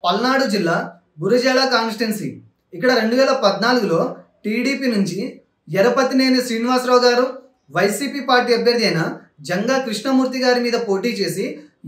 పల్నాడు జిల్లా గురజాల కాన్స్టిట్యున్సీ ఇక్కడ 2014లో టీడీపీ నుంచి ఎరపతినేని శ్రీనివాసరావు గారు వైసీపీ పార్టీ అభ్యర్థి అయిన జంగా కృష్ణమూర్తి గారి మీద పోటీ చేసి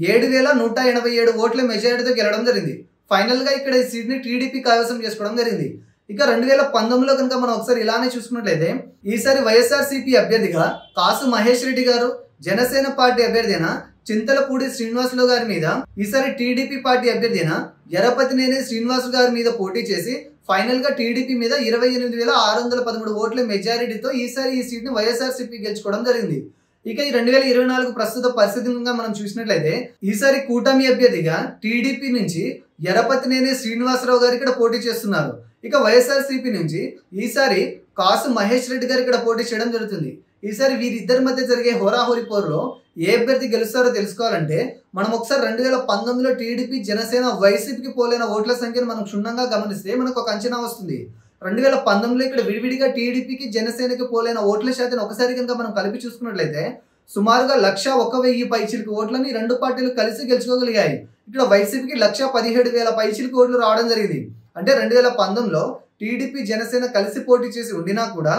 7187 ఓట్ల మెజారిటీతో గెలవడం జరిగింది. ఫైనల్గా ఇక్కడ ఈ సీట్ని టీడీపీ కైవసం చేసుకోవడం జరిగింది. ఇక 2019లో కనుక మనం ఒకసారి ఇలానే చూసుకున్నట్లయితే ఈసారి వైఎస్ఆర్సీపీ అభ్యర్థిగా కాసు మహేష్ రెడ్డి గారు, జనసేన పార్టీ అభ్యర్థి అయిన చింతలపూడి శ్రీనివాసరావు గారి మీద ఈసారి టీడీపీ పార్టీ అభ్యర్థి అయిన ఎరపతినేని శ్రీనివాస్ గారి మీద పోటీ చేసి ఫైనల్ గా టీడీపీ మీద 28,613 ఓట్ల మెజారిటీతో ఈసారి ఈ సీట్ ని వైఎస్ఆర్సీపీ గెలుచుకోవడం జరిగింది. ఇక ఈ 2024 ప్రస్తుత పరిస్థితిగా మనం చూసినట్లయితే ఈసారి కూటమి అభ్యర్థిగా టీడీపీ నుంచి ఎరపతినేని శ్రీనివాసరావు గారు ఇక్కడ పోటీ చేస్తున్నారు. ఇక వైఎస్ఆర్సీపీ నుంచి ఈసారి కాసు మహేష్ రెడ్డి గారు ఇక్కడ పోటీ చేయడం జరుగుతుంది. ఈసారి వీరిద్దరి మధ్య జరిగే హోరాహోరీ పోరులో ఏ అభ్యర్థి గెలుస్తారో తెలుసుకోవాలంటే మనం ఒకసారి 2019లో టీడీపీ, జనసేన, వైసీపీకి పోలైన ఓట్ల సంఖ్యను మనం క్షుణ్ణంగా గమనిస్తే మనకు ఒక అంచనా వస్తుంది. 2019లో ఇక్కడ విడివిడిగా టీడీపీకి, జనసేనకి పోలైన ఓట్ల శాతం ఒకసారి కనుక మనం కలిపి చూసుకున్నట్లయితే సుమారుగా 101,000 పైచిలకు ఓట్లని రెండు పార్టీలు కలిసి గెలుచుకోగలిగాయి. ఇక్కడ వైసీపీకి 117,000 పైచిలకు ఓట్లు రావడం జరిగింది. అంటే 2019లో టీడీపీ, జనసేన కలిసి పోటీ చేసి ఉండినా కూడా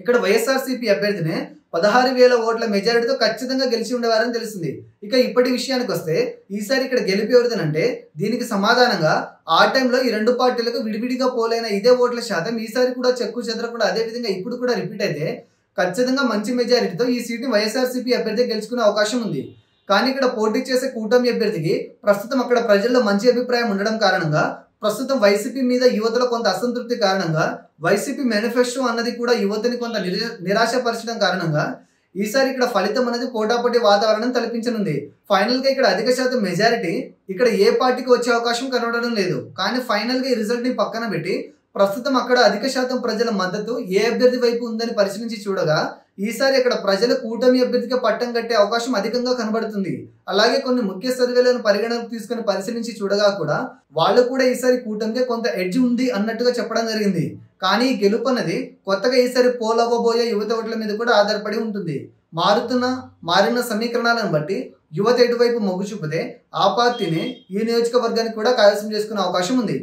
ఇక్కడ వైఎస్ఆర్సీపీ అభ్యర్థినే 16,000 ఓట్ల మెజారిటీతో ఖచ్చితంగా గెలిచి ఉండేవారని తెలుస్తుంది. ఇక ఇప్పటి విషయానికి వస్తే ఈసారి ఇక్కడ గెలిపి ఎవరిదనంటే దీనికి సమాధానంగా ఆ టైంలో ఈ రెండు పార్టీలకు విడివిడిగా పోలైన ఇదే ఓట్ల శాతం ఈసారి కూడా చెక్కు చెదరకుండా అదే విధంగా ఇప్పుడు కూడా రిపీట్ అయితే ఖచ్చితంగా మంచి మెజారిటీతో ఈ సీట్ని వైఎస్ఆర్సీపీ అభ్యర్థి గెలుచుకునే అవకాశం ఉంది. కానీ ఇక్కడ పోటీ చేసే కూటమి అభ్యర్థికి ప్రస్తుతం అక్కడ ప్రజల్లో మంచి అభిప్రాయం ఉండడం కారణంగా ప్రస్తుతం వైసీపీ మీద యువతలో కొంత అసంతృప్తి కారణంగా వైసీపీ మేనిఫెస్టో అన్నది కూడా యువతని కొంత నిరాశపరచడం కారణంగా ఈసారి ఇక్కడ ఫలితం అనేది పోటాపోటీ వాతావరణం తలపించనుంది. ఫైనల్గా ఇక్కడ అధిక శాతం మెజారిటీ ఇక్కడ ఏ పార్టీకి వచ్చే అవకాశం కనబడడం లేదు. కానీ ఫైనల్గా ఈ రిజల్ట్ని పక్కన పెట్టి ప్రస్తుతం అక్కడ అధిక శాతం ప్రజల మద్దతు ఏ అభ్యర్థి వైపు ఉందని పరిశీలించి చూడగా ఈసారి అక్కడ ప్రజలు కూటమి అభ్యర్థికి పట్టం కట్టే అవకాశం అధికంగా కనబడుతుంది. అలాగే కొన్ని ముఖ్య సర్వేలను పరిగణనకు తీసుకుని పరిశీలించి చూడగా కూడా వాళ్ళు కూడా ఈసారి కూటమికి కొంత ఎడ్జ్ ఉంది అన్నట్టుగా చెప్పడం జరిగింది. కానీ ఈ గెలుపు అన్నది కొత్తగా ఈసారి పోల్ అవ్వబోయే యువత ఓట్ల మీద కూడా ఆధారపడి ఉంటుంది. మారిన సమీకరణాలను బట్టి యువత ఎటువైపు మొగ్గు చూపితే ఆ పార్టీని ఈ నియోజకవర్గానికి కూడా కైవసం చేసుకునే అవకాశం ఉంది.